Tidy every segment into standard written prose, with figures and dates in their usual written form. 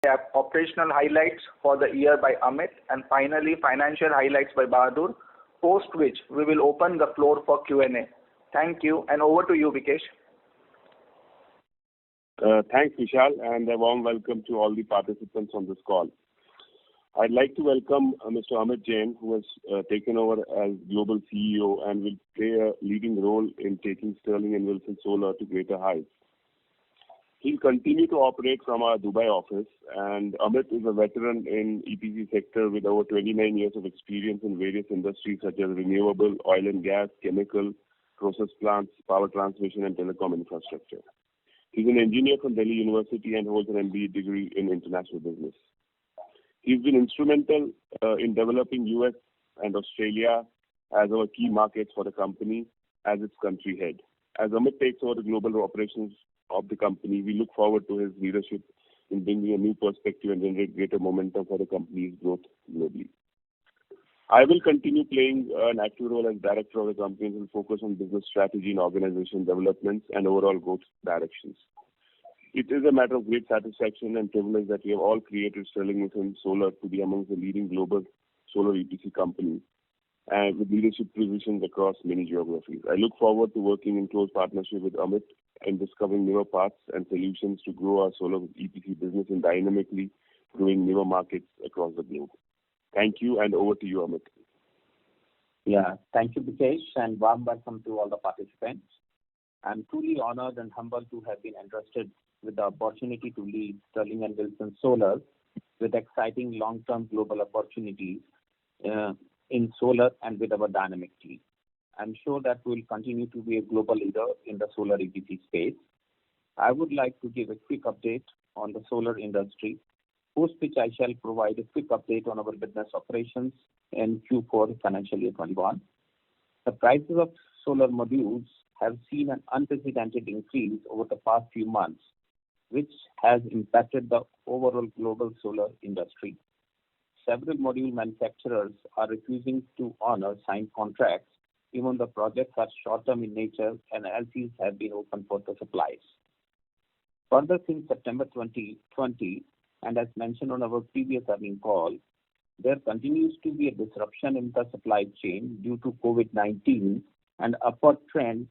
have operational highlights for the year by Amit, and finally financial highlights by Bahadur, post which we will open the floor for Q&A. Thank you, and over to you, Vikesh. Thanks, Vishal, and a warm welcome to all the participants on this call. I'd like to welcome Mr. Amit Jain, who has taken over as Global CEO and will play a leading role in taking Sterling and Wilson Solar to greater heights. He'll continue to operate from our Dubai office, and Amit is a veteran in EPC sector with over 29 years of experience in various industries such as renewable, oil and gas, chemical, process plants, power transmission and telecom infrastructure. He's an engineer from Delhi University and holds an MBA degree in international business. He's been instrumental in developing US and Australia as our key markets for the company as its country head. As Amit takes over the global operations of the company, we look forward to his leadership in bringing a new perspective and generate greater momentum for the company's growth globally. I will continue playing an active role as director of the company and will focus on business strategy and organization developments and overall growth directions. It is a matter of great satisfaction and privilege that we have all created Sterling Wilson Solar to be among the leading global solar EPC companies and with leadership positions across many geographies. I look forward to working in close partnership with Amit and discovering newer paths and solutions to grow our solar EPC business in dynamically growing newer markets across the globe. Thank you, and over to you, Amit. Yeah, thank you, Vikesh, and warm welcome to all the participants. I'm truly honored and humbled to have been entrusted with the opportunity to lead Sterling and Wilson Solar with exciting long-term global opportunities in solar and with our dynamic team. I'm sure that we'll continue to be a global leader in the solar EPC space. I would like to give a quick update on the solar industry, post which I shall provide a quick update on our business operations in Q4 financial year 21. The prices of solar modules have seen an unprecedented increase over the past few months, which has impacted the overall global solar industry. Several module manufacturers are refusing to honor signed contracts, even the projects are short-term in nature and LCs have been opened for the supplies. Further, since September 2020, and as mentioned on our previous earnings call, there continues to be a disruption in the supply chain due to COVID-19 and upward trend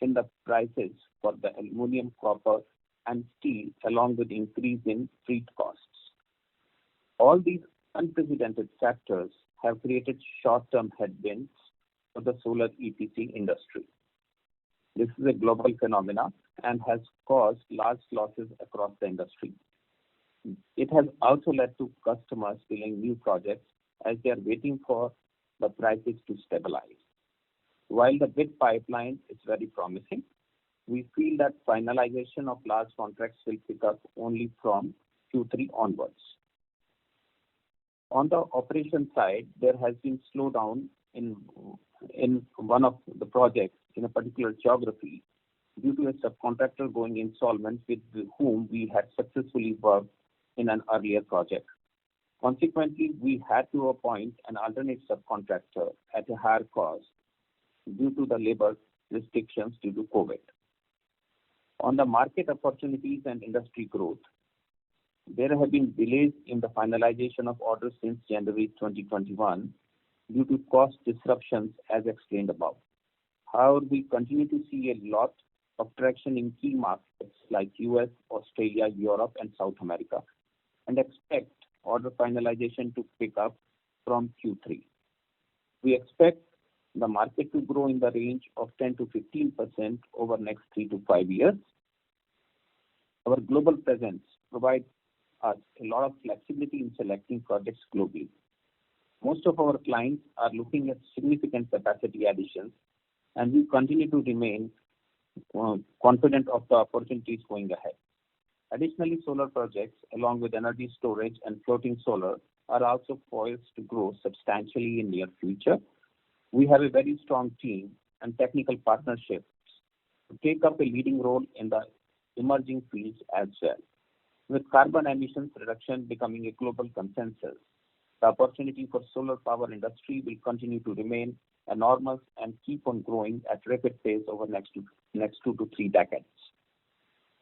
in the prices for the aluminum, copper, and steel, along with increase in freight costs. All these unprecedented factors have created short-term headwinds for the solar EPC industry. This is a global phenomenon and has caused large losses across the industry. It has also led to customers delaying new projects as they are waiting for the prices to stabilize. While the bid pipeline is very promising, we feel that finalization of large contracts will pick up only from Q3 onwards. On the operation side, there has been slowdown in one of the projects in a particular geography due to a subcontractor going insolvent with whom we had successfully worked in an earlier project. Consequently, we had to appoint an alternate subcontractor at a higher cost due to the labor restrictions due to COVID. On the market opportunities and industry growth, there have been delays in the finalization of orders since January 2021 due to cost disruptions as explained above. However, we continue to see a lot of traction in key markets like US, Australia, Europe, and South America, and expect order finalization to pick up from Q3. We expect the market to grow in the range of 10 to 15% over next 3 to 5 years. Our global presence provides us a lot of flexibility in selecting projects globally. Most of our clients are looking at significant capacity additions, and we continue to remain confident of the opportunities going ahead. Additionally, solar projects, along with energy storage and floating solar, are also poised to grow substantially in near future. We have a very strong team and technical partnerships to take up a leading role in the emerging fields as well. With carbon emissions reduction becoming a global consensus, the opportunity for solar power industry will continue to remain enormous and keep on growing at rapid pace over next 2 to 3 decades.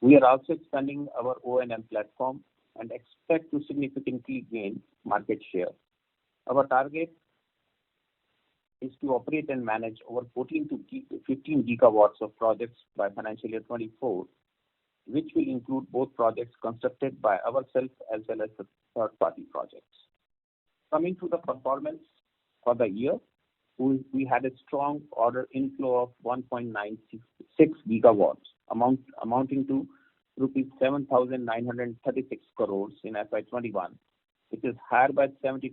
We are also expanding our O&M platform and expect to significantly gain market share. Our target is to operate and manage over 14 to 15 gigawatts of projects by financial year 24, which will include both projects constructed by ourselves as well as the third-party projects. Coming to the performance for the year, we had a strong order inflow of 1.96 gigawatts, amounting to rupees 7,936 crores in FY21, which is higher by 72%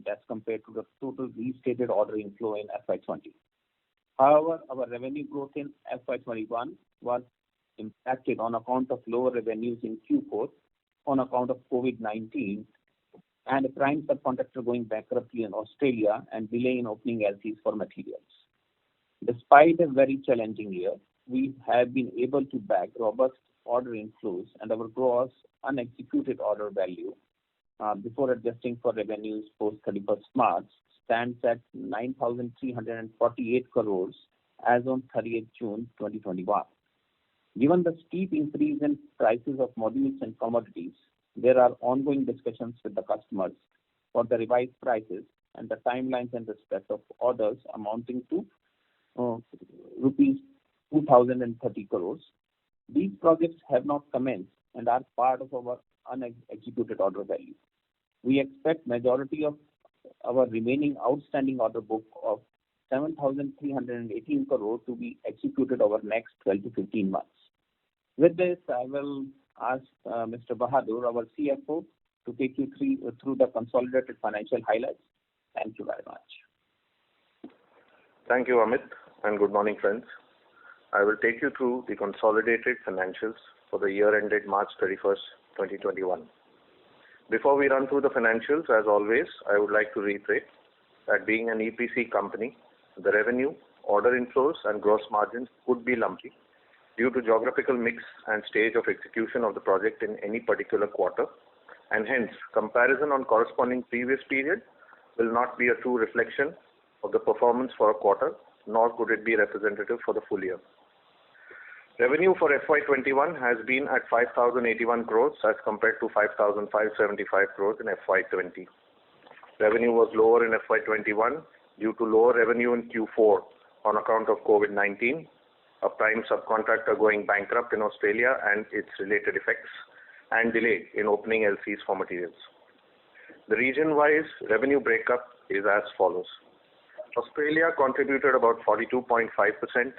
as compared to the total restated order inflow in FY20. However, our revenue growth in FY21 was impacted on account of lower revenues in Q4 on account of COVID-19 and a prime subcontractor going bankrupt in Australia and delay in opening LCs for materials. Despite a very challenging year, we have been able to bag robust order inflows, and our gross unexecuted order value before adjusting for revenues post 31st March stands at 9,348 crores as on 30th June 2021. Given the steep increase in prices of modules and commodities, there are ongoing discussions with the customers for the revised prices and the timelines in respect of orders amounting to rupees 2,030 crores. These projects have not commenced and are part of our unexecuted order value. We expect majority of our remaining outstanding order book of 7,318 crore to be executed over next 12 to 15 months. With this, I will ask Mr. Bahadur, our CFO, to take you through the consolidated financial highlights. Thank you very much. Thank you, Amit, and good morning, friends. I will take you through the consolidated financials for the year ended March 31st, 2021. Before we run through the financials, as always, I would like to reiterate that being an EPC company, the revenue, order inflows, and gross margins could be lumpy due to geographical mix and stage of execution of the project in any particular quarter, and hence comparison on corresponding previous period will not be a true reflection of the performance for a quarter, nor could it be representative for the full year. Revenue for FY21 has been at 5,081 crores as compared to 5,575 crores in FY20. Revenue was lower in FY21 due to lower revenue in Q4 on account of COVID-19, a prime subcontractor going bankrupt in Australia and its related effects, and delay in opening LCs for materials. The region-wise revenue breakup is as follows. Australia contributed about 42.5%,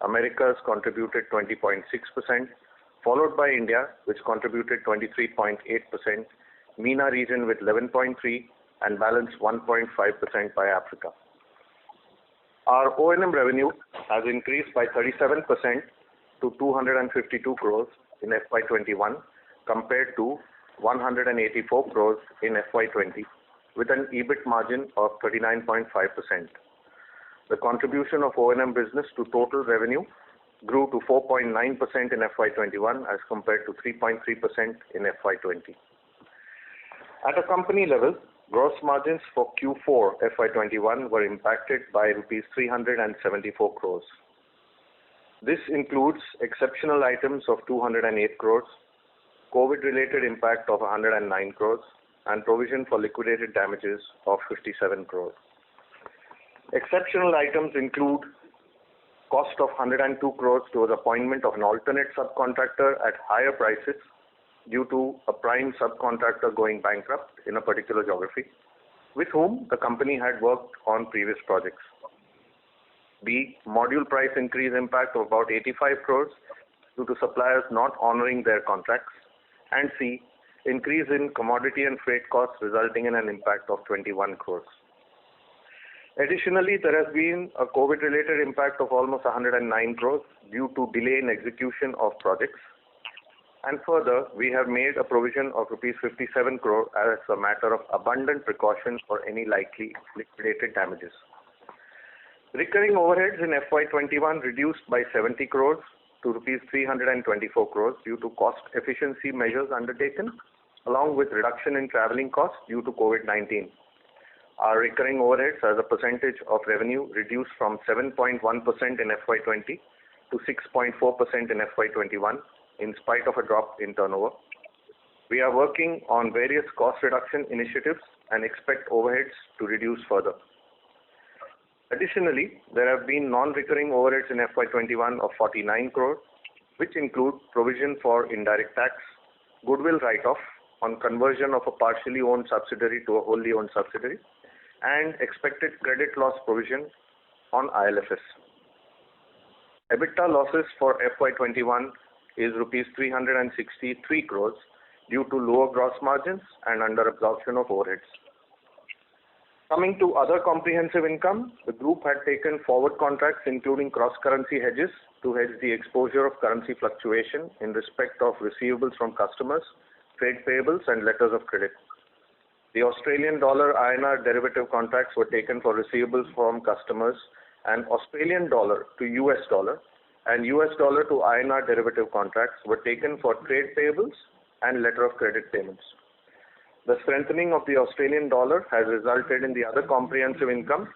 Americas contributed 20.6%, followed by India, which contributed 23.8%, MENA region with 11.3%, and balance 1.5% by Africa. Our O&M revenue has increased by 37% to 252 crores in FY21 compared to 184 crores in FY20, with an EBIT margin of 39.5%. The contribution of O&M business to total revenue grew to 4.9% in FY21 as compared to 3.3% in FY20. At a company level, gross margins for Q4 FY21 were impacted by rupees 374 crores. This includes exceptional items of 208 crores, COVID-related impact of 109 crores, and provision for liquidated damages of 57 crores. Exceptional items include cost of 102 crores towards appointment of an alternate subcontractor at higher prices due to a prime subcontractor going bankrupt in a particular geography, with whom the company had worked on previous projects. B, module price increase impact of about 85 crores due to suppliers not honoring their contracts. And C, increase in commodity and freight costs resulting in an impact of 21 crores. Additionally, there has been a COVID-related impact of almost 109 crores due to delay in execution of projects. And further, we have made a provision of rupees 57 crore as a matter of abundant precaution for any likely liquidated damages. Recurring overheads in FY21 reduced by 70 crores to rupees 324 crores due to cost efficiency measures undertaken, along with reduction in traveling costs due to COVID-19. Our recurring overheads as a percentage of revenue reduced from 7.1% in FY20 to 6.4% in FY21 in spite of a drop in turnover. We are working on various cost reduction initiatives and expect overheads to reduce further. Additionally, there have been non-recurring overheads in FY21 of 49 crore, which include provision for indirect tax, goodwill write-off on conversion of a partially owned subsidiary to a wholly owned subsidiary, and expected credit loss provision on ILFS. EBITDA losses for FY21 is rupees 363 crores due to lower gross margins and under absorption of overheads. Coming to other comprehensive income, the group had taken forward contracts including cross-currency hedges to hedge the exposure of currency fluctuation in respect of receivables from customers, trade payables and letters of credit. The Australian dollar INR derivative contracts were taken for receivables from customers, and Australian dollar to US dollar and US dollar to INR derivative contracts were taken for trade payables and letter of credit payments. The strengthening of the Australian dollar has resulted in the other comprehensive income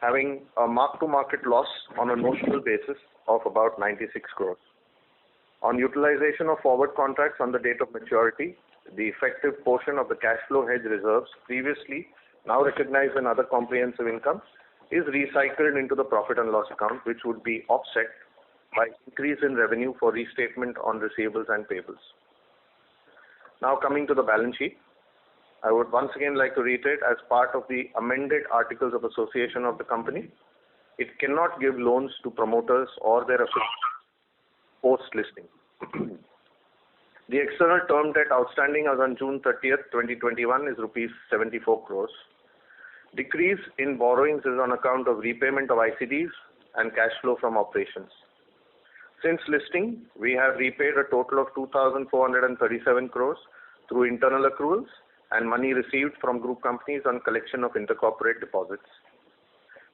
having a mark-to-market loss on a notional basis of about 96 crores. On utilization of forward contracts on the date of maturity, the effective portion of the cash flow hedge reserves previously now recognized in other comprehensive income is recycled into the profit and loss account, which would be offset by increase in revenue for restatement on receivables and payables. Now coming to the balance sheet, I would once again like to reiterate, as part of the amended Articles of Association of the company, it cannot give loans to promoters or their affiliates post-listing. The external term debt outstanding as on June 30th, 2021 is rupees 74 crores. Decrease in borrowings is on account of repayment of ICDs and cash flow from operations. Since listing, we have repaid a total of 2,437 crores through internal accruals and money received from group companies on collection of intercorporate deposits.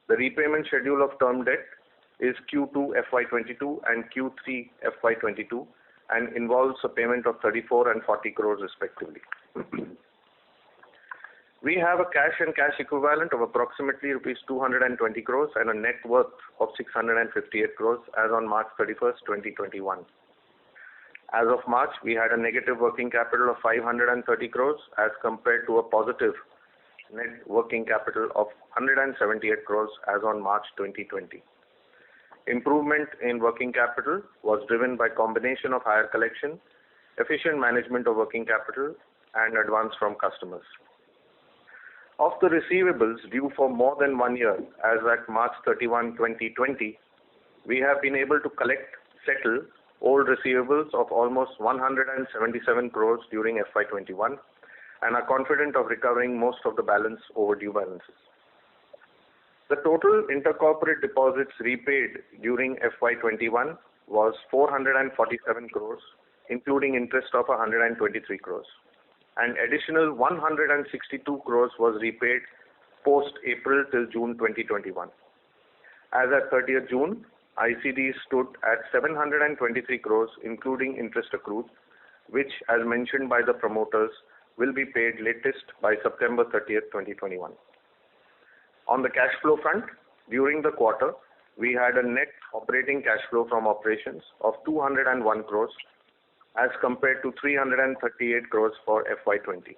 The repayment schedule of term debt is Q2 FY22 and Q3 FY22 and involves a payment of 34 and 40 crores respectively. We have a cash and cash equivalent of approximately rupees 220 crores and a net worth of 658 crores as on March 31st, 2021. As of March, we had a negative working capital of 530 crores as compared to a positive net working capital of 178 crores as on March 2020. Improvement in working capital was driven by combination of higher collection, efficient management of working capital and advance from customers. Of the receivables due for more than 1 year as at March 31, 2020, we have been able to settle old receivables of almost 177 crores during FY21 and are confident of recovering most of the balance overdue balances. The total intercorporate deposits repaid during FY21 was 447 crores, including interest of 123 crores. An additional 162 crores was repaid post-April till June 2021. As at 30th June, ICD stood at 723 crores, including interest accrued, which, as mentioned by the promoters, will be paid latest by September 30th, 2021. On the cash flow front, during the quarter, we had a net operating cash flow from operations of 201 crores as compared to 338 crores for FY20.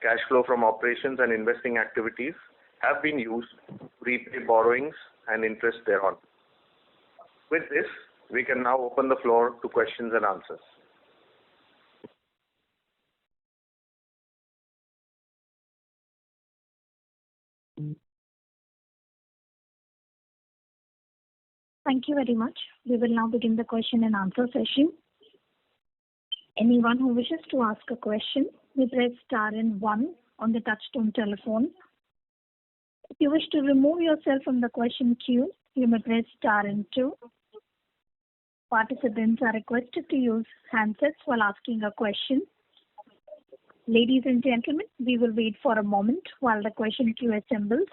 Cash flow from operations and investing activities have been used to repay borrowings and interest thereon. With this, we can now open the floor to questions and answers. Thank you very much. We will now begin the question and answer session. Anyone who wishes to ask a question may press star and 1 on the touchtone telephone. If you wish to remove yourself from the question queue, you may press star and 2. Participants are requested to use handsets while asking a question. Ladies and gentlemen, we will wait for a moment while the question queue assembles.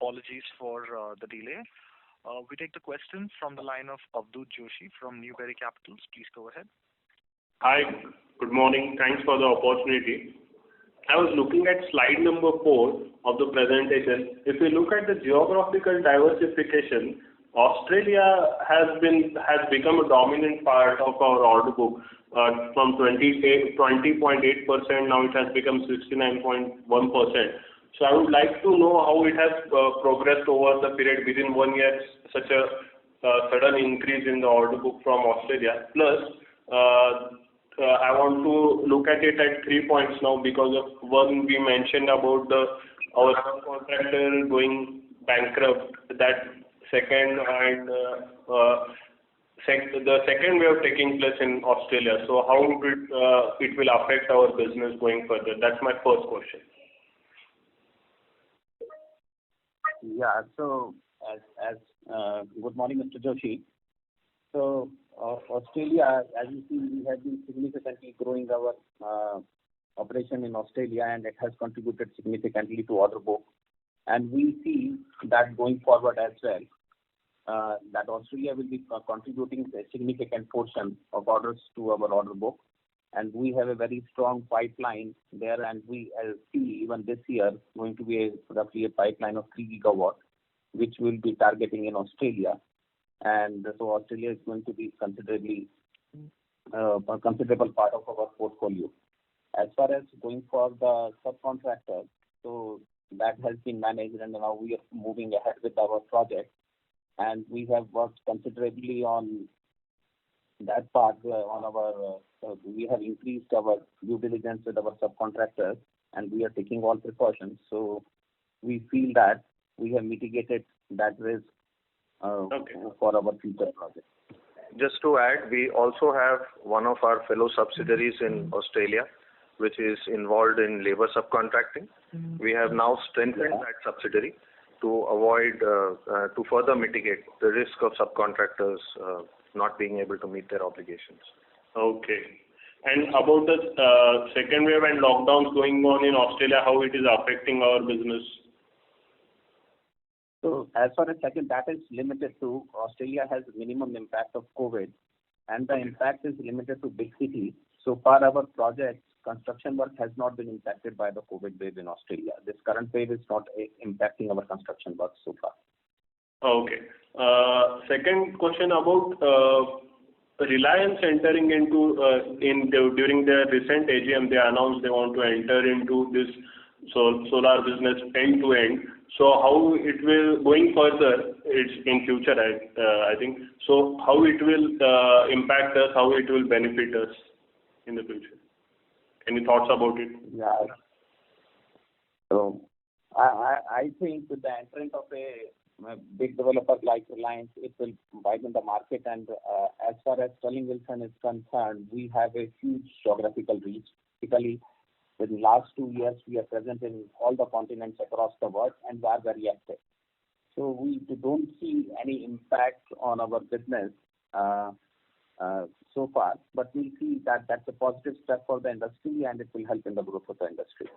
apologies for the delay. We take the questions from the line of Avadhoot Joshi from Newberry Capitals. Please go ahead. Hi, good morning. Thanks for the opportunity. I was looking at slide number 4 of the presentation. If you look at the geographical diversification, Australia has become a dominant part of our order book. From 20.8%, now it has become 69.1%. So I would like to know how it has progressed over the period within 1 year, such a sudden increase in the order book from Australia. Plus, I want to look at it at 3 points now because of one we mentioned about our subcontractor going bankrupt. That second and the second wave taking place in Australia. So how it will affect our business going further? That's my first question. Yeah. So, as good morning, Mr. Joshi. So, Australia, as you see, we have been significantly growing our operation in Australia, and it has contributed significantly to order book. And we see that going forward as well, that Australia will be contributing a significant portion of orders to our order book. And we have a very strong pipeline there, and we see even this year going to be roughly a pipeline of 3 gigawatt, which we'll be targeting in Australia. And so Australia is going to be a considerable part of our portfolio. As far as going for the subcontractor, so that has been managed, and now we are moving ahead with our project. And we have worked considerably on that part. We have increased our due diligence with our subcontractors, and we are taking all precautions. So we feel that we have mitigated that risk for our future projects. Just to add, we also have one of our fellow subsidiaries in Australia, which is involved in labor subcontracting. We have now strengthened that subsidiary to avoid, to further mitigate the risk of subcontractors not being able to meet their obligations. Okay. And about the second wave and lockdowns going on in Australia, how it is affecting our business? So as far as second, that is limited to Australia has minimum impact of COVID, and the impact is limited to big cities. So far, our projects, construction work has not been impacted by the COVID wave in Australia. This current wave is not impacting our construction work so far. Okay. Second question about Reliance entering into during their recent AGM, they announced they want to enter into this solar business end to end. So how it will going further? It's in future, I think. So how it will impact us? How it will benefit us in the future? Any thoughts about it? Yeah. So I think with the entrance of a big developer like Reliance, it will widen the market. And as far as Sterling Wilson is concerned, we have a huge geographical reach. Typically, in the last 2 years, we are present in all the continents across the world and we are very active. So we don't see any impact on our business so far, but we see that that's a positive step for the industry and it will help in the growth of the industry.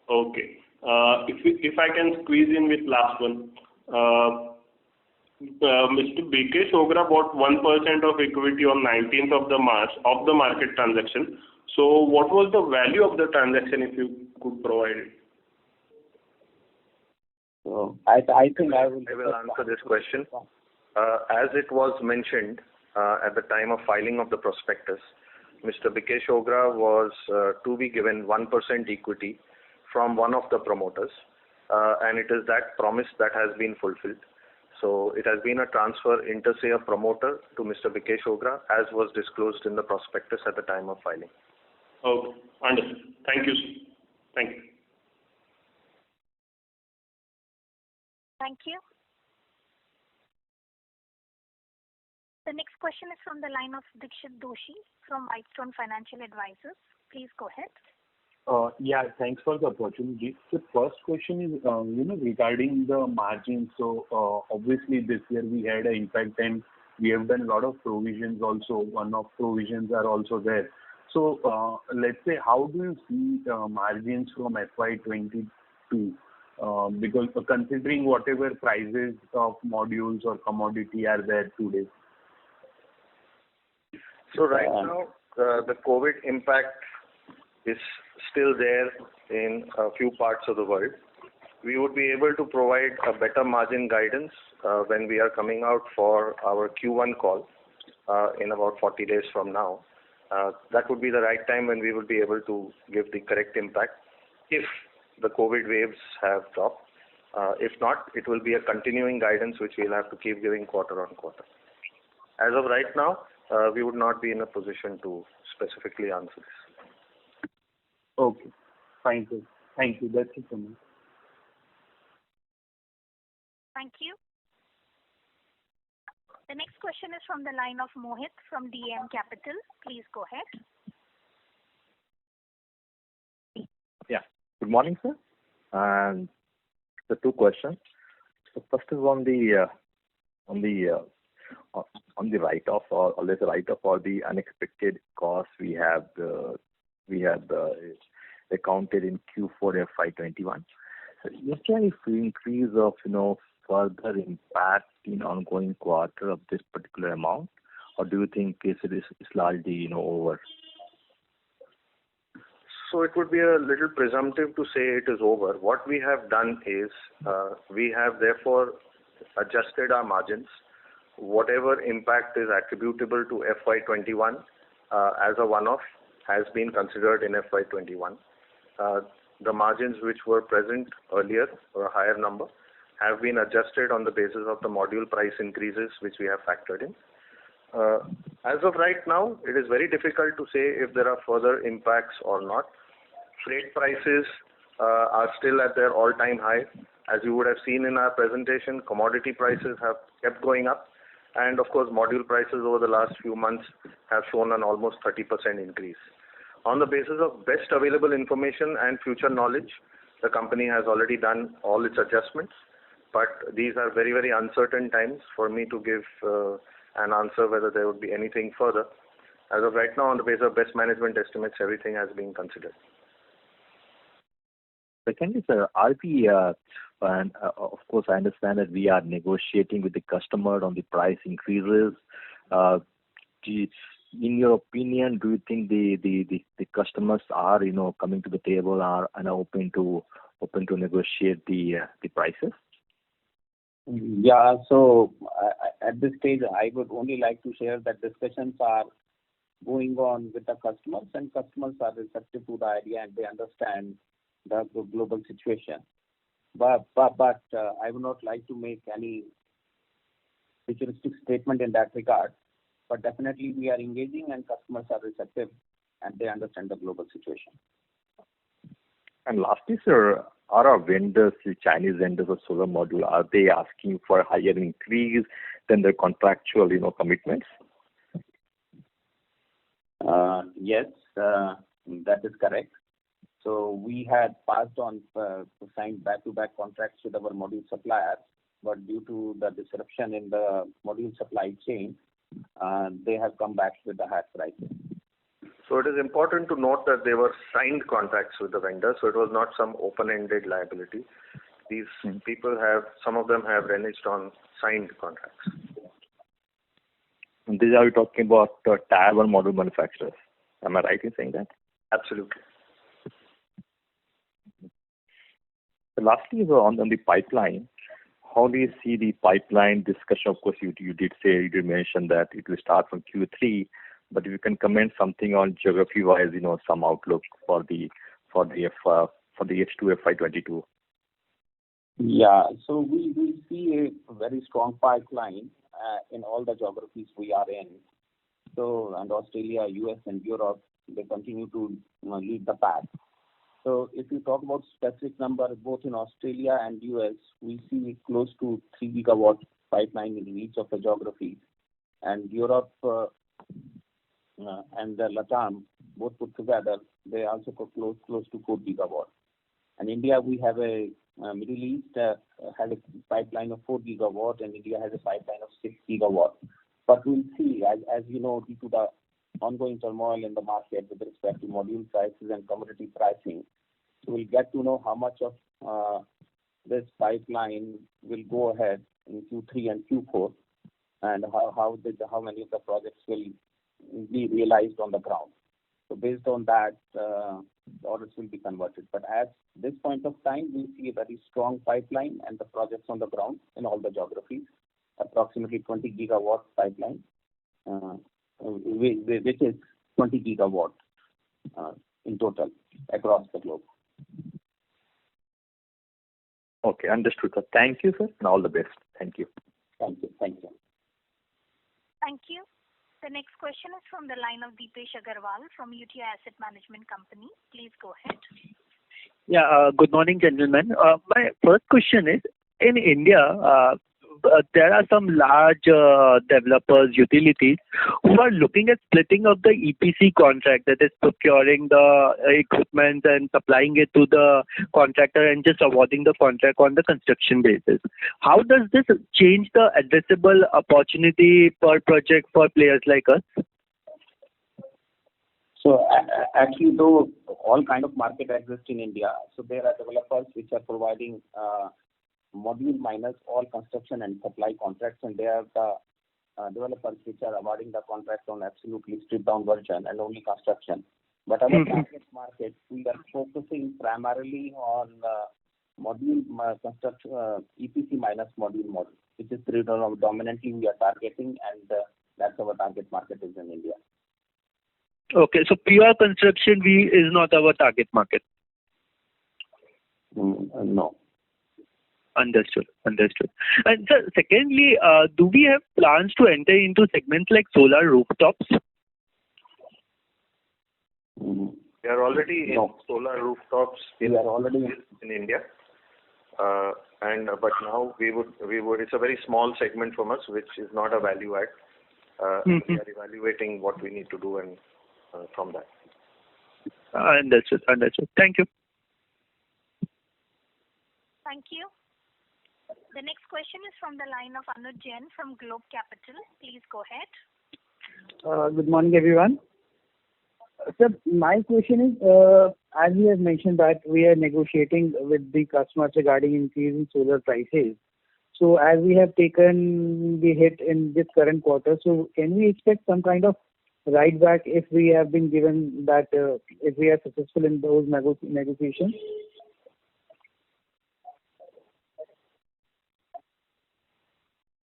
Okay. If I can squeeze in with last one. Mr. BK Sogra bought 1% of equity on 19th of the March of the market transaction. So what was the value of the transaction if you could provide it? So I think I will answer this question. As it was mentioned at the time of filing of the prospectus, Mr. BK Sogra was to be given 1% equity from one of the promoters, and it is that promise that has been fulfilled. So it has been a transfer inter se a promoter to Mr. BK Sogra, as was disclosed in the prospectus at the time of filing. Okay, understood. Thank you. Thank you. Thank you. The next question is from the line of Dixit Doshi from Whitestone Financial Advisors. Please go ahead. Yeah, thanks for the opportunity. The first question is, regarding the margins. So obviously this year we had an impact and we have done a lot of provisions also. One-off provisions are also there. So let's say, how do you see margins from FY22 Because considering whatever prices of modules or commodity are there today. So right now, the COVID impact is still there in a few parts of the world. We would be able to provide a better margin guidance when we are coming out for our Q1 call in about 40 days from now. That would be the right time when we will be able to give the correct impact if the COVID waves have dropped. If not, it will be a continuing guidance which we'll have to keep giving quarter on quarter. As of right now, we would not be in a position to specifically answer this. Okay, fine, sir. Thank you. That's it for me. Thank you. The next question is from the line of Mohit from DM Capital. Please go ahead. Yeah. Good morning, sir. And the two questions. So first is on the write-off or there's a write-off for the unexpected costs we have accounted in Q4 FY21. So is there any increase of further impact in ongoing quarter of this particular amount, or do you think it is largely over? So it would be a little presumptive to say it is over. What we have done is we have therefore adjusted our margins. Whatever impact is attributable to FY21 as a one-off has been considered in FY21. The margins which were present earlier, or a higher number, have been adjusted on the basis of the module price increases which we have factored in. As of right now, it is very difficult to say if there are further impacts or not. Freight prices are still at their all-time high. As you would have seen in our presentation, commodity prices have kept going up. And of course, module prices over the last few months have shown an almost 30% increase. On the basis of best available information and future knowledge, the company has already done all its adjustments. But these are very, very uncertain times for me to give an answer whether there would be anything further. As of right now, on the basis of best management estimates, everything has been considered. Secondly, sir, are we, and of course, I understand that we are negotiating with the customer on the price increases. In your opinion, do you think the customers are, coming to the table and are open to negotiate the prices? Yeah. So at this stage, I would only like to share that discussions are going on with the customers, and customers are receptive to the idea and they understand the global situation. But I would not like to make any futuristic statement in that regard. But definitely we are engaging and customers are receptive and they understand the global situation. And lastly, sir, are our vendors, the Chinese vendors of solar module, are they asking for a higher increase than their contractual, commitments? Yes, that is correct. So we had passed on signed back-to-back contracts with our module suppliers, but due to the disruption in the module supply chain, they have come back with the higher prices. So it is important to note that they were signed contracts with the vendors, so it was not some open-ended liability. These people some of them have reneged on signed contracts. And these are you talking about Tier 1 module manufacturers? Am I right in saying that? Absolutely. So lastly, on the pipeline, how do you see the pipeline discussion? Of course, you did mention that it will start from Q3, but if you can comment something on geography-wise, some outlook for the H2 FY22. Yeah, so we see a very strong pipeline in all the geographies we are in. So, and Australia, US, and Europe, they continue to lead the pack. So if you talk about specific numbers, both in Australia and US, we see close to 3 gigawatt pipeline in each of the geographies. And Europe and the LATAM, both put together, they also go close to 4 gigawatt. And India, we have a Middle East has a pipeline of 4 gigawatt, and India has a pipeline of 6 gigawatt. But we'll see, as you know, due to the ongoing turmoil in the market with respect to module prices and commodity pricing, so we'll get to know how much of this pipeline will go ahead in Q3 and Q4, and how many of the projects will be realized on the ground. So based on that, the orders will be converted. But at this point of time, we see a very strong pipeline and the projects on the ground in all the geographies, approximately 20 gigawatt pipeline, which is 20 gigawatt in total across the globe. Okay, understood, sir. Thank you, sir, and all the best. Thank you. Thank you. Thank you. Thank you. The next question is from the line of Deepesh Agarwal from UTI Asset Management Company. Please go ahead. Yeah, good morning, gentlemen. My first question is, in India, there are some large developers, utilities, who are looking at splitting up the EPC contract, that is procuring the equipment and supplying it to the contractor and just awarding the contract on the construction basis. How does this change the addressable opportunity per project for players like us? So actually, though all kind of market exists in India, so there are developers which are providing module minus all construction and supply contracts, and they are the developers which are awarding the contract on absolutely stripped down version and only construction. But our target market, we are focusing primarily on module construction, EPC minus module model, which is predominantly we are targeting, and that's our target market is in India. Okay, so pure construction is not our target market. No. Understood. And sir, secondly, do we have plans to enter into segments like solar rooftops? We are already in solar rooftops in India, but now we would. It's a very small segment from us, which is not a value add. We are evaluating what we need to do, and from that. Understood. Thank you. Thank you. The next question is from the line of Anuj Jain from Globe Capital. Please go ahead. Good morning, everyone. Sir, my question is, as you have mentioned that we are negotiating with the customers regarding increase in solar prices. So as we have taken the hit in this current quarter, so can we expect some kind of write back if we have been given that, if we are successful in those negotiations?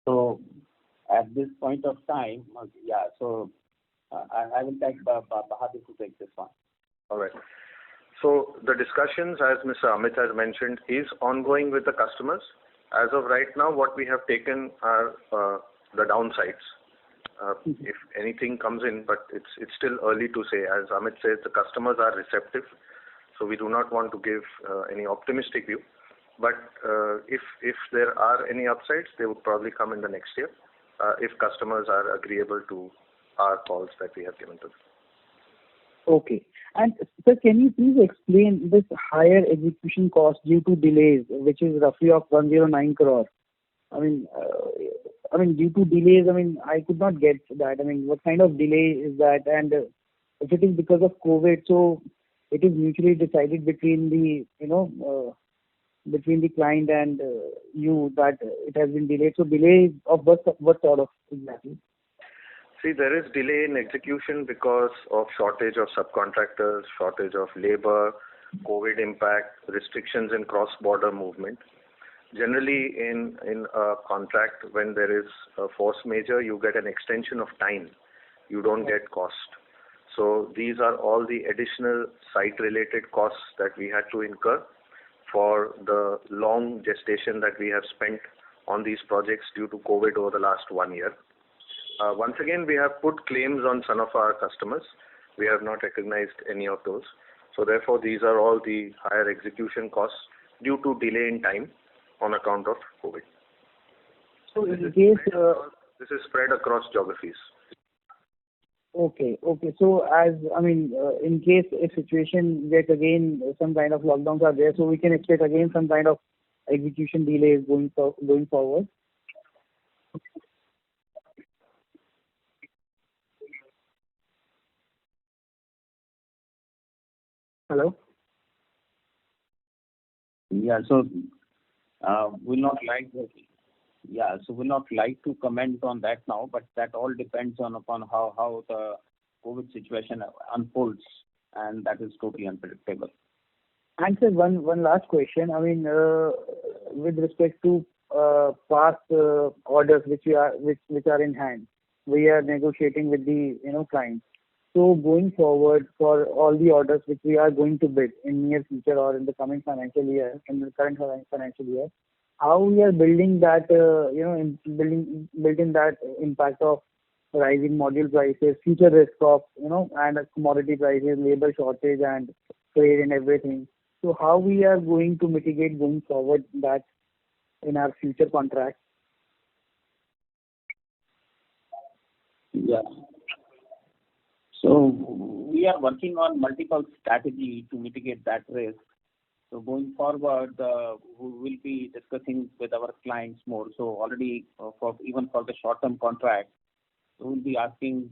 So at this point of time, I will take Bahadur to take this one. All right. So the discussions, as Mr. Amit has mentioned, is ongoing with the customers. As of right now, what we have taken are the downsides. If anything comes in, but it's still early to say. As Amit says, the customers are receptive, so we do not want to give any optimistic view. But if there are any upsides, they would probably come in the next year, if customers are agreeable to our calls that we have given to them. Okay. And sir, can you please explain this higher execution cost due to delays, which is roughly of 109 crore? I mean, due to delays, I could not get that. What kind of delay is that? And if it is because of COVID, so it is mutually decided between the, between the client and you that it has been delayed. So delay of what sort of exactly? See, there is delay in execution because of shortage of subcontractors, shortage of labor, COVID impact, restrictions in cross-border movement. Generally, in a contract, when there is a force majeure, you get an extension of time. You don't get cost. So these are all the additional site-related costs that we had to incur for the long gestation that we have spent on these projects due to COVID over the last 1 year. Once again, we have put claims on some of our customers. We have not recognized any of those. So therefore, these are all the higher execution costs due to delay in time on account of COVID. So in case... This is spread across geographies. Okay. So in case a situation gets again some kind of lockdowns are there, so we can expect again some kind of execution delays going forward. Hello. Yeah. So Will not like will not like to comment on that now, but that all depends upon how the COVID situation unfolds, and that is totally unpredictable. And sir, one last question. I mean, with respect to past orders which are in hand, we are negotiating with the clients. So going forward, for all the orders which we are going to bid in near future or in the coming financial year, in the current financial year, how we are building that, building that impact of rising module prices, future risk of, and commodity prices, labor shortage and trade and everything. So how we are going to mitigate going forward that in our future contracts? Yeah. So we are working on multiple strategies to mitigate that risk. So going forward, we will be discussing with our clients more. So already even for the short-term contract, we will be having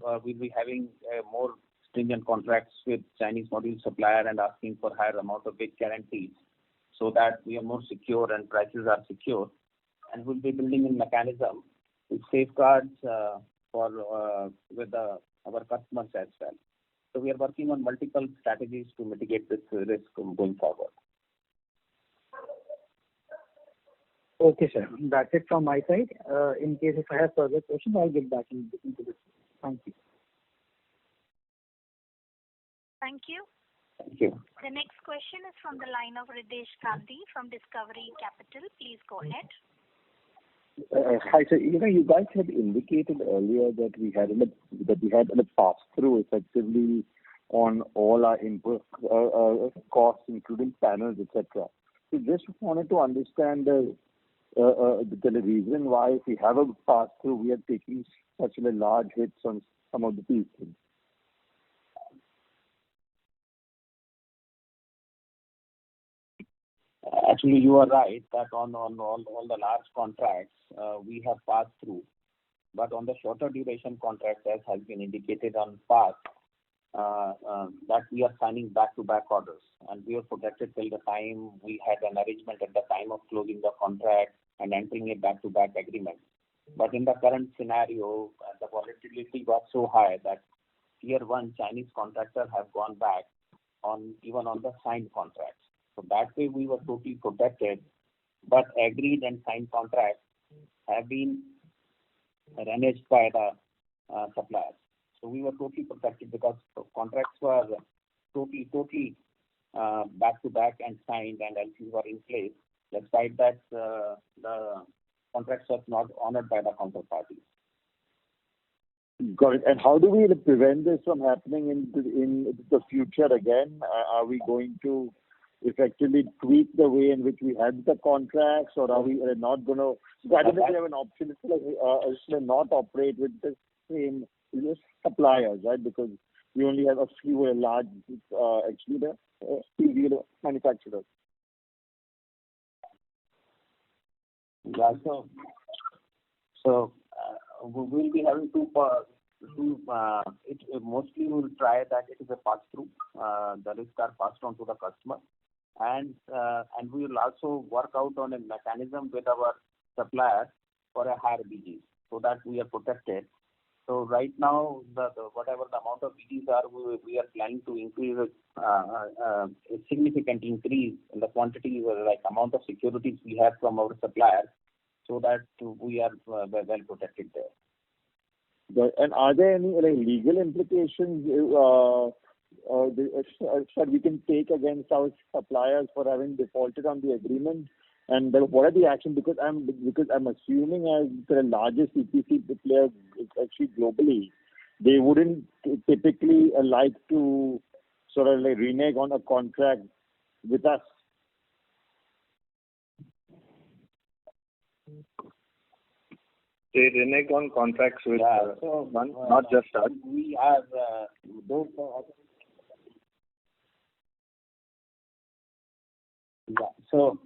more stringent contracts with Chinese module supplier and asking for higher amount of bid guarantees, so that we are more secure and prices are secure. And we'll be building a mechanism with safeguards with our customers as well. So we are working on multiple strategies to mitigate this risk going forward. Okay, sir. That's it from my side. In case if I have further questions, I'll get back into this. Thank you. Thank you. Thank you. The next question is from the line of Ridesh Gandhi from Discovery Capital. Please go ahead. Hi, sir. You guys had indicated earlier that we had a pass-through effectively on all our input costs, including panels, etc. So just wanted to understand the reason why, if we have a pass-through, we are taking such a large hits on some of the pieces. Actually, you are right that on all the large contracts, we have passed through. But on the shorter duration contracts, as has been indicated on past, that we are signing back-to-back orders. And we are protected till the time we had an arrangement at the time of closing the contract and entering a back-to-back agreement. But in the current scenario, the volatility was so high that tier one Chinese contractors have gone back even on the signed contracts. So that way we were totally protected, but agreed and signed contracts have been reneged by the suppliers. So we were totally protected because contracts were totally back to back and signed, and LCs were in place. Despite that, the contracts were not honored by the counterparties. Got it. And how do we prevent this from happening in the future again? Are we going to effectively tweak the way in which we had the contracts, or are we not going to? I don't think we have an option to not operate with the same suppliers, right? Because we only have a few large, the manufacturers. Yeah, so we will be having mostly we will try that it is a pass-through. The risks are passed on to the customer. And we will also work out on a mechanism with our supplier for a higher BGs, so that we are protected. So right now, whatever the amount of BGs are, we are planning to increase a significant increase in the quantity, like amount of securities we have from our suppliers, so that we are well protected there. And are there any legal implications that we can take against our suppliers for having defaulted on the agreement? And what are the actions? Because I'm assuming, as the largest EPC player actually globally, they wouldn't typically like to sort of renege on a contract with us. They renege on contracts with not just us. We are those. Yeah. So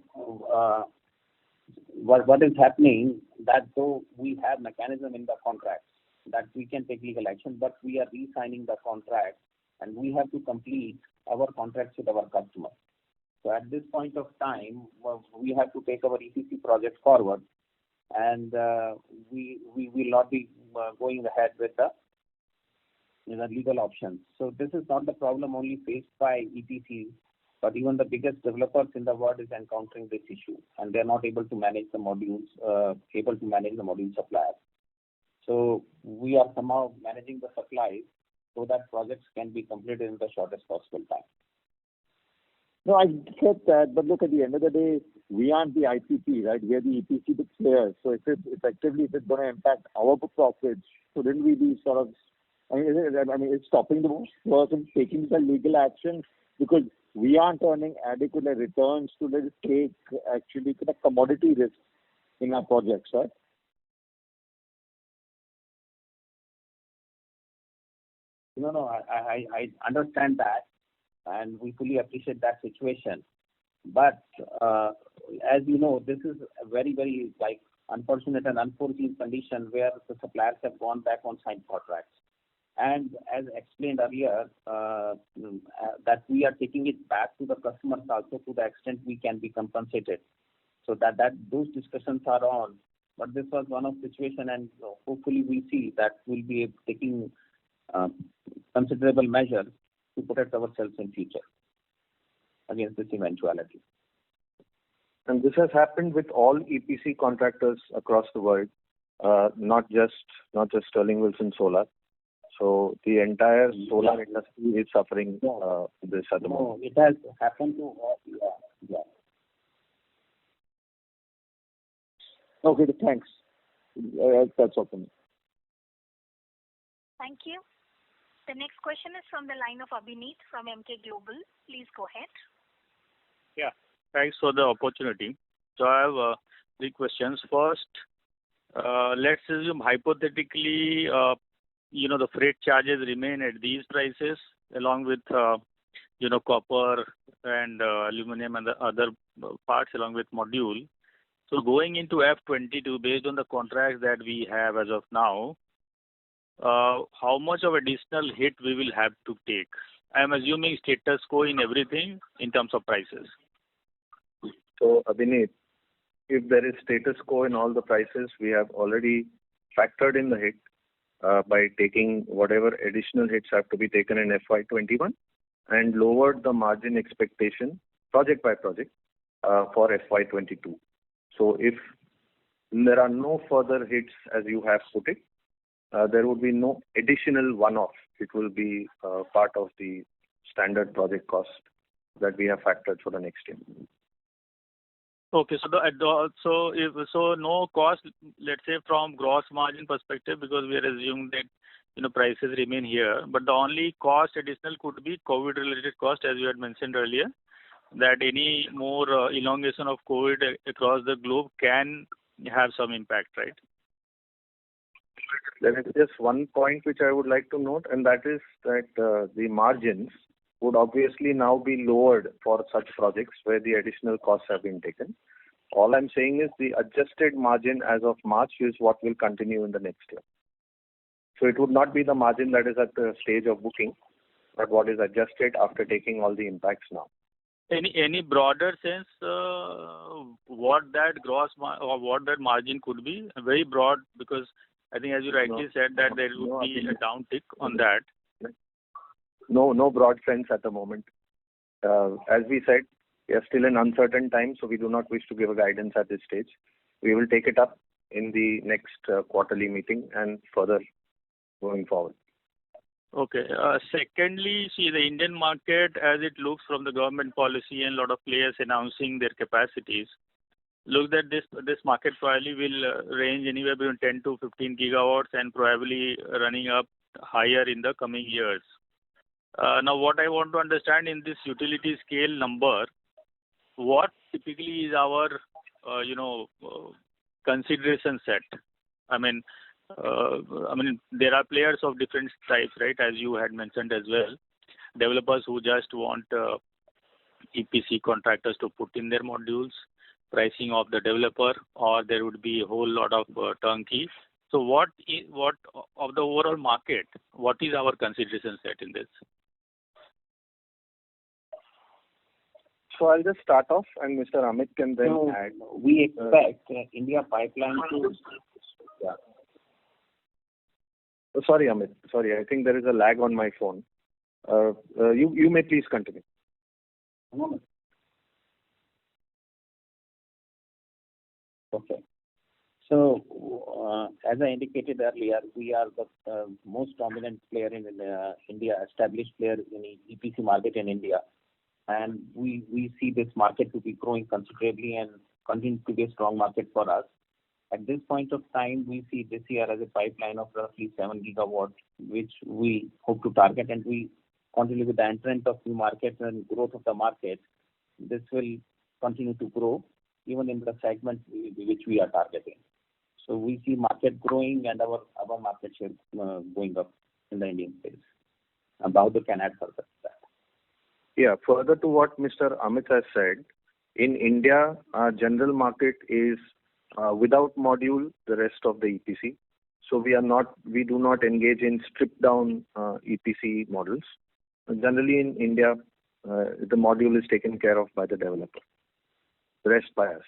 what is happening, that though we have mechanism in the contracts that we can take legal action, but we are re-signing the contract, and we have to complete our contracts with our customer. So at this point of time, we have to take our EPC project forward, and we will not be going ahead with the legal options. So this is not the problem only faced by EPCs, but even the biggest developers in the world is encountering this issue, and they are not able to manage the modules, suppliers. So we are somehow managing the supplies so that projects can be completed in the shortest possible time. No, I get that, but look, at the end of the day, we aren't the IPP, right? We are the EPC players. So if it's going to impact our profits, shouldn't we be sort of, it's stopping the person taking the legal action because we aren't earning adequate returns to take actually the commodity risk in our projects, right? No, I understand that, and we fully appreciate that situation. But as you know, this is a very, very unfortunate and unforeseen condition where the suppliers have gone back on signed contracts. And as explained earlier, that we are taking it back to the customers also to the extent we can be compensated. So that those discussions are on. But this was one of situation, and hopefully we see that we'll be taking considerable measures to protect ourselves in future against this eventuality. And this has happened with all EPC contractors across the world, not just Sterling Wilson Solar. So the entire solar industry is suffering this at the moment. It has happened to all. Yeah. Okay, thanks. That's all for me. Thank you. The next question is from the line of Abhineet from Emkay Global. Please go ahead. Yeah, thanks for the opportunity. So I have 3 questions. First, let's assume hypothetically, the freight charges remain at these prices along with, copper and aluminum and the other parts along with module. So going into F22, based on the contracts that we have as of now, how much of additional hit we will have to take? I am assuming status quo in everything in terms of prices. So Abhineet, if there is status quo in all the prices, we have already factored in the hit by taking whatever additional hits have to be taken in FY21 and lowered the margin expectation project by project for FY22. So if there are no further hits as you have put it, there would be no additional one-off. It will be part of the standard project cost that we have factored for the next year. Okay, so no cost, let's say from gross margin perspective, because we are assuming that prices remain here, but the only cost additional could be COVID related cost, as you had mentioned earlier, that any more elongation of COVID across the globe can have some impact, right? There is just one point which I would like to note, and that is that the margins would obviously now be lowered for such projects where the additional costs have been taken. All I'm saying is the adjusted margin as of March is what will continue in the next year. So it would not be the margin that is at the stage of booking, but what is adjusted after taking all the impacts now. Any broader sense what that or what that margin could be? Very broad, because I think as you rightly said that there would be a downtick on that. No broad sense at the moment. As we said, we are still in uncertain times, so we do not wish to give a guidance at this stage. We will take it up in the next quarterly meeting and further going forward. Okay. Secondly, see the Indian market as it looks from the government policy and a lot of players announcing their capacities, look that this market probably will range anywhere between 10 to 15 gigawatts and probably running up higher in the coming years. Now, what I want to understand in this utility scale number, what typically is our, consideration set? I mean, there are players of different types, right? As you had mentioned as well, developers who just want EPC contractors to put in their modules, pricing of the developer, or there would be a whole lot of turnkey. So, what of the overall market? What is our consideration set in this? So I'll just start off, and Mr. Amit can then So add. we expect India pipeline to. Yeah. Sorry, Amit. Sorry, I think there is a lag on my phone. You may please continue. Okay. So, as I indicated earlier, we are the most dominant player in India, established player in the EPC market in India. And we see this market to be growing considerably and continue to be a strong market for us. At this point of time, we see this year as a pipeline of roughly 7 gigawatts, which we hope to target, and we continue with the entrance of new markets and growth of the market. This will continue to grow even in the segment which we are targeting. So we see market growing and our market share going up in the Indian space. Bahadur can add further to that. Yeah, further to what Mr. Amit has said, in India, our general market is without module, the rest of the EPC. So we do not engage in stripped down EPC models. Generally in India, the module is taken care of by the developer. The rest by us.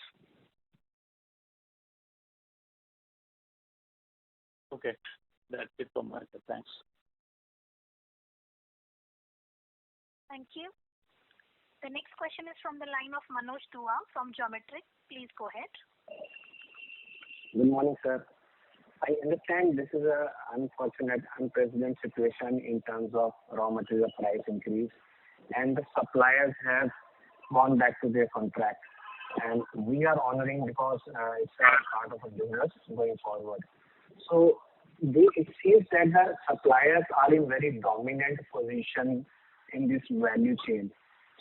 Okay, that's it from my side. Thanks. Thank you. The next question is from the line of Manoj Dua from Geometric. Please go ahead. Good morning, sir. I understand this is an unfortunate, unprecedented situation in terms of raw material price increase, and the suppliers have gone back to their contract. And we are honoring because it's a part of a business going forward. So it seems that the suppliers are in very dominant position in this value chain.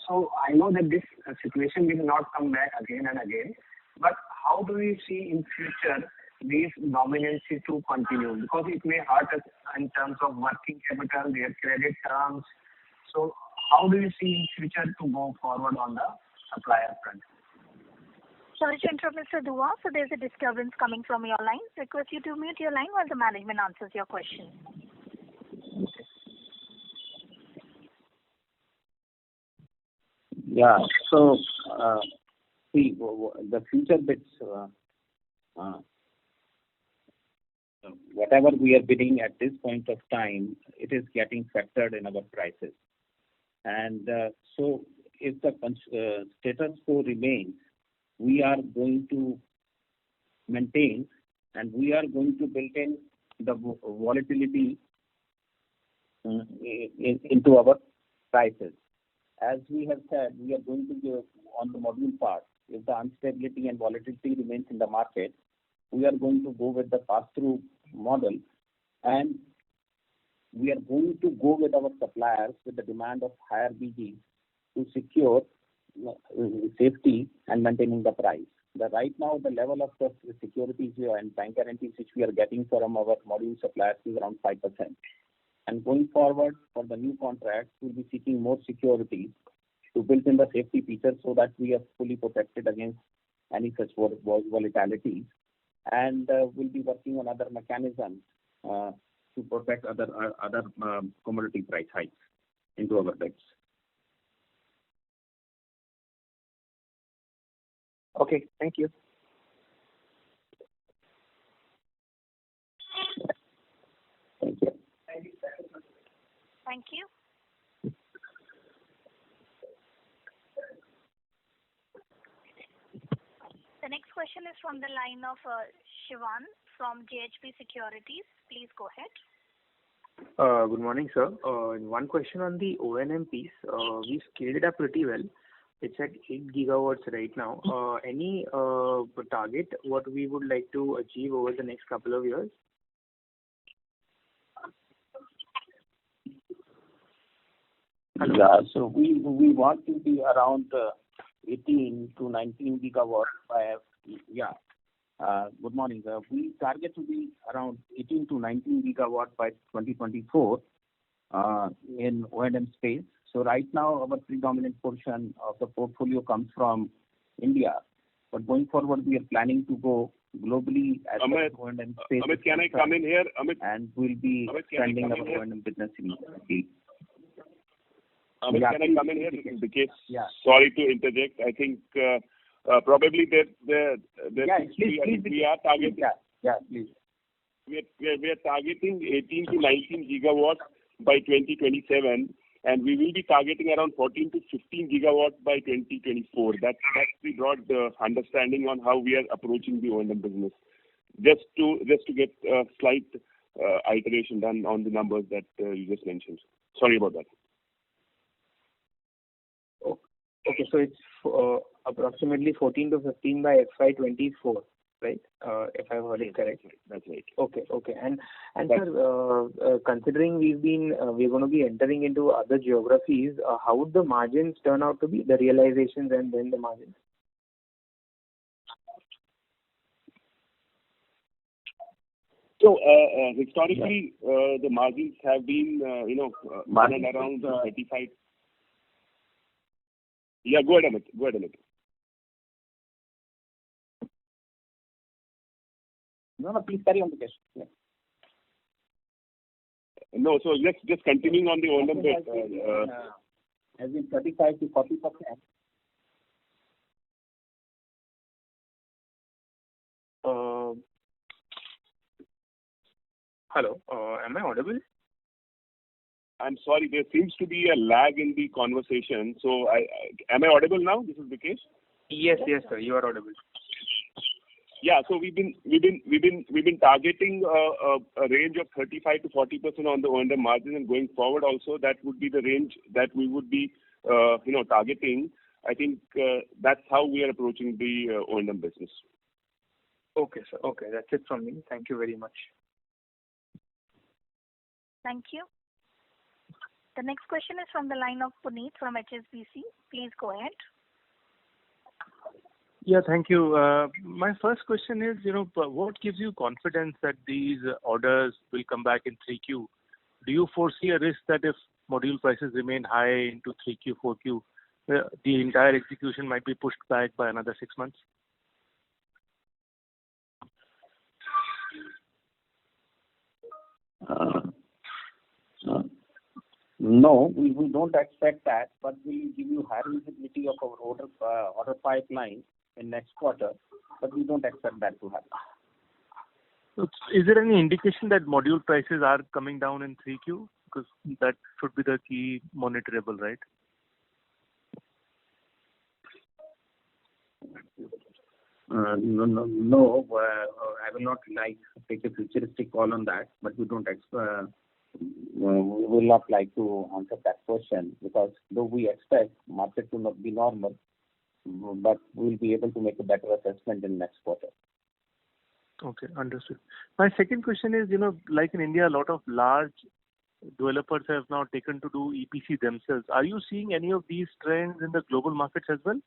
So I know that this situation will not come back again and again, but how do we see in future this dominancy to continue? Because it may hurt us in terms of working capital, their credit terms. So how do you see in future to go forward on the supplier front? Sorry to interrupt, Mr. Dua. So there's a disturbance coming from your line. Request you to mute your line while the management answers your question. Yeah. So, see, the future bits, whatever we are bidding at this point of time, it is getting factored in our prices. And so, if the status quo remains, we are going to maintain and we are going to build in the volatility into our prices. As we have said, we are going to go on the module part. If the instability and volatility remains in the market, we are going to go with the pass-through model, and we are going to go with our suppliers with the demand of higher BG to secure safety and maintaining the price. Right now, the level of the securities and bank guarantees which we are getting from our module suppliers is around 5%. And going forward for the new contracts, we'll be seeking more security to build in the safety features so that we are fully protected against any such volatility. And we'll be working on other mechanisms to protect other commodity price hikes into our bids. Okay, thank you. Thank you. Thank you. The next question is from the line of Shivan from JHP Securities. Please go ahead. Good morning, sir. One question on the O&M piece. We scaled it up pretty well. It's at 8 gigawatts right now. Any target what we would like to achieve over the next couple of years? Yeah, so we want to be around 18 to 19 gigawatts by, good morning. We target to be around 18 to 19 gigawatts by 2024 in O&M space. So right now, our predominant portion of the portfolio comes from India. But going forward, we are planning to go globally as Amit, O&M space. Amit, can I come in here? Amit, and we'll be expanding our O&M business in the field. Amit, Yeah, can I come in here? This is Vikesh. Yeah. Sorry to interject. I think probably there Yeah, seems to be, I think we are targeting. Yeah, please. We are targeting 18 to 19 gigawatts by 2027, and we will be targeting around 14 to 15 gigawatts by 2024. That's the broad understanding on how we are approaching the O&M business. Just to get a slight iteration done on the numbers that you just mentioned. Sorry about that. Okay, so it's approximately 14 to 15 by FY24, right? If I've heard it correct. That's right. Okay. And sir, considering we're going to be entering into other geographies, how would the margins turn out to be, the realizations and then the margins? So historically, the margins have been, in and around 35. Yeah, go ahead, Amit. No, please carry on, Vikesh. Yeah. No, so just continuing on the O&M bit. Has been 35 to 40%. Hello, am I audible? I'm sorry, there seems to be a lag in the conversation. So, am I audible now? This is Vikesh. Yes, sir, you are audible. Yeah, so we've been targeting a range of 35 to 40% on the O&M margin, and going forward also that would be the range that we would be targeting. I think that's how we are approaching the O&M business. Okay, sir. Okay, that's it from me. Thank you very much. Thank you. The next question is from the line of Puneet from HSBC. Please go ahead. Yeah, thank you. My first question is, what gives you confidence that these orders will come back in 3Q? Do you foresee a risk that if module prices remain high into 3Q, 4Q, the entire execution might be pushed back by another 6 months? No, we don't expect that, but we'll give you higher visibility of our order pipeline in next quarter, but we don't expect that to happen. Is there any indication that module prices are coming down in 3Q? Because that should be the key monitorable, right? No, I will not take a futuristic call on that, but we will not like to answer that question, because though we expect market to not be normal, but we'll be able to make a better assessment in next quarter. Okay, understood. My second question is, like in India, a lot of large developers have now taken to do EPC themselves. Are you seeing any of these trends in the global markets as well?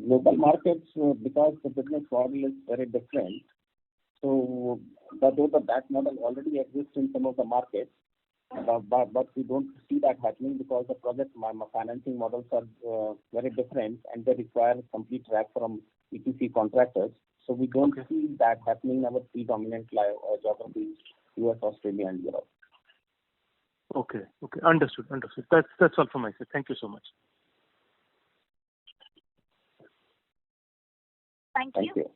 Global markets, because the business model is very different. So, though that model already exists in some of the markets, but we don't see that happening because the project financing models are very different, and they require complete track from EPC contractors. So we don't see that happening in our predominant geographies, US, Australia, and Europe. Okay, understood. That's all from my side. Thank you so much. Thank you.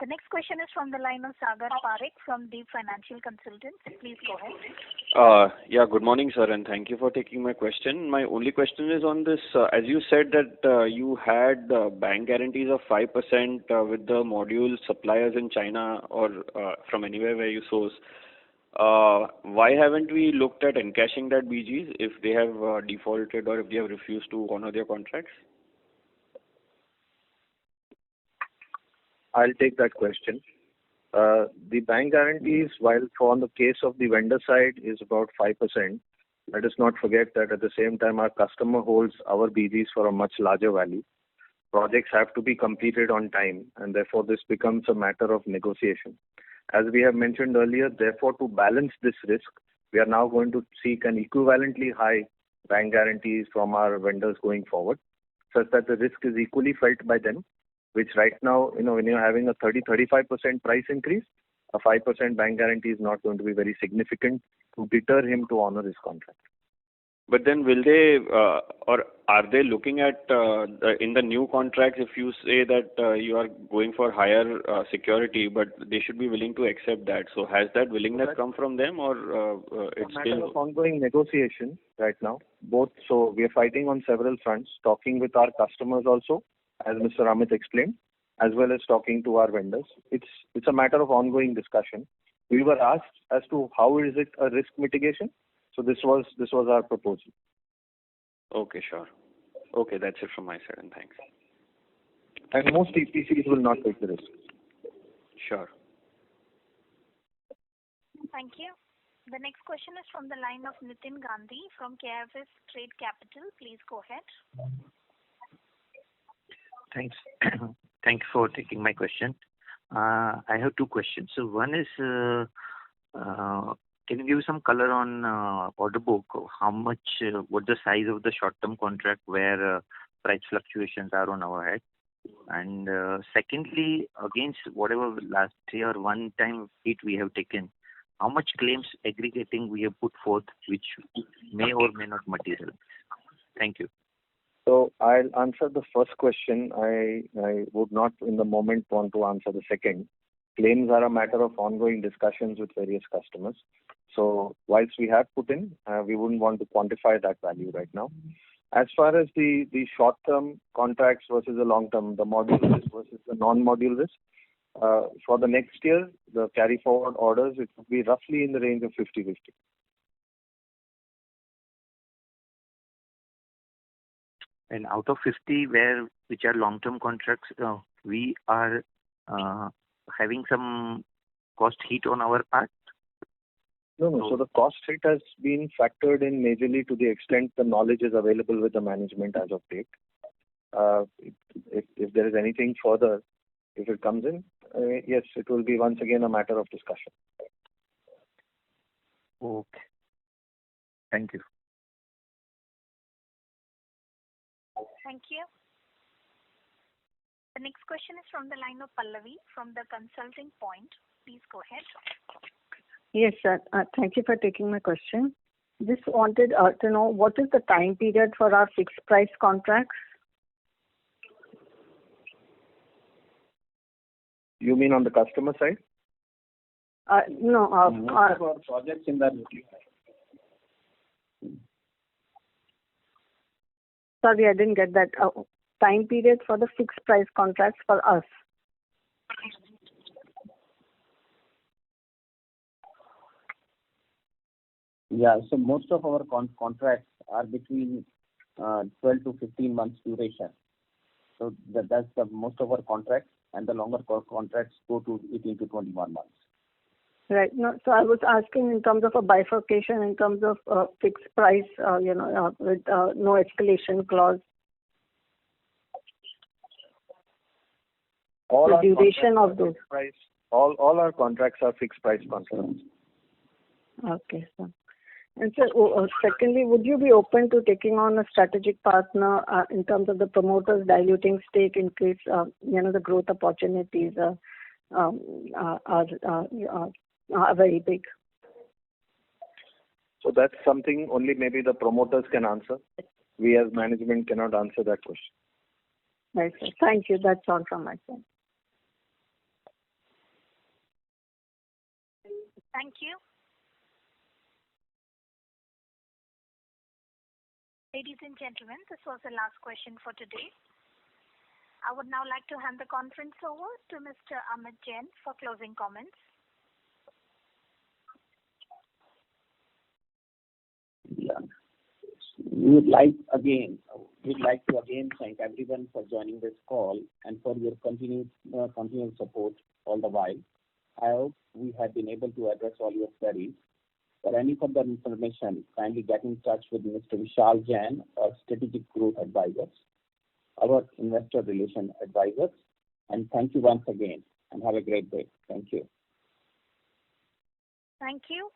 The next question is from the line of Sagar Parekh from Deep Financial Consultants. Please go ahead. Yeah, good morning, sir, and thank you for taking my question. My only question is on this, as you said that you had bank guarantees of 5% with the module suppliers in China or from anywhere where you source. Why haven't we looked at encashing that BGs if they have defaulted or if they have refused to honor their contracts? I'll take that question. The bank guarantees, while on the case of the vendor side is about 5%, let us not forget that at the same time our customer holds our BGs for a much larger value. Projects have to be completed on time, and therefore this becomes a matter of negotiation. As we have mentioned earlier, therefore to balance this risk, we are now going to seek an equivalently high bank guarantees from our vendors going forward, such that the risk is equally felt by them, which right now, when you're having a 30-35% price increase, a 5% bank guarantee is not going to be very significant to deter him to honor his contract. But then will they, or are they looking at, in the new contracts, if you say that you are going for higher security, but they should be willing to accept that. So has that willingness come from them, or it's It's a matter still... of ongoing negotiation right now. Both, so we are fighting on several fronts, talking with our customers also, as Mr. Amit explained, as well as talking to our vendors. It's a matter of ongoing discussion. We were asked as to how is it a risk mitigation. So this was our proposal. Okay, sure. Okay, that's it from my side, and thanks. And most EPCs will not take the risk. Sure. Thank you. The next question is from the line of Nitin Gandhi from KFS Trade Capital. Please go ahead. Thanks. Thank you for taking my question. I have two questions. So one is, can you give some color on order book? How much, what the size of the short-term contract where price fluctuations are on our head? And secondly, against whatever last year one-time hit we have taken, how much claims aggregating we have put forth, which may or may not materialize? Thank you. So I'll answer the first question. I would not in the moment want to answer the second. Claims are a matter of ongoing discussions with various customers. So whilst we have put in, we wouldn't want to quantify that value right now. As far as the short-term contracts versus the long-term, the module risk versus the non-module risk, for the next year, the carry-forward orders, it would be roughly in the range of 50-50. And out of 50, which are long-term contracts, we are having some cost hit on our part? No. So the cost hit has been factored in majorly to the extent the knowledge is available with the management as of date. If there is anything further, if it comes in, yes, it will be once again a matter of discussion. Okay. Thank you. Thank you. The next question is from the line of Pallavi from the Consulting Point. Please go ahead. Yes, sir. Thank you for taking my question. Just wanted to know what is the time period for our fixed price contracts? You mean on the customer side? No. Most of our projects in the Sorry, I didn't get that. Time period for the fixed price contracts for us. Yeah, so most of our contracts are between 12 to 15 months duration. So that's the most of our contracts, and the longer contracts go to 18 to 21 months. Right. No, so I was asking in terms of a bifurcation, in terms of fixed price, with no escalation clause. The duration of those. All our contracts are fixed price contracts. Okay, sir. And so, secondly, would you be open to taking on a strategic partner in terms of the promoters diluting stake in case the growth opportunities are very big? So that's something only maybe the promoters can answer. We as management cannot answer that question. Right, sir. Thank you. That's all from my side. Thank you. Ladies and gentlemen, this was the last question for today. I would now like to hand the conference over to Mr. Amit Jain for closing comments. Yeah. We'd like to again thank everyone for joining this call and for your continued support all the while. I hope we have been able to address all your queries. For any further information, kindly get in touch with Mr. Vishal Jain, our Strategic Growth Advisors, our Investor Relation Advisors. And thank you once again, and have a great day. Thank you. Thank you.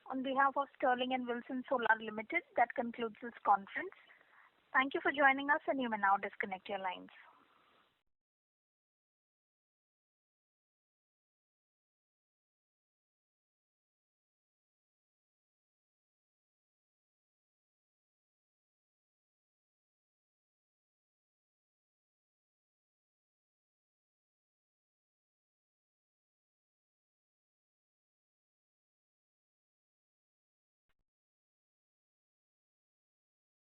On behalf of Sterling and Wilson Solar Limited, that concludes this conference. Thank you for joining us, and you may now disconnect your lines.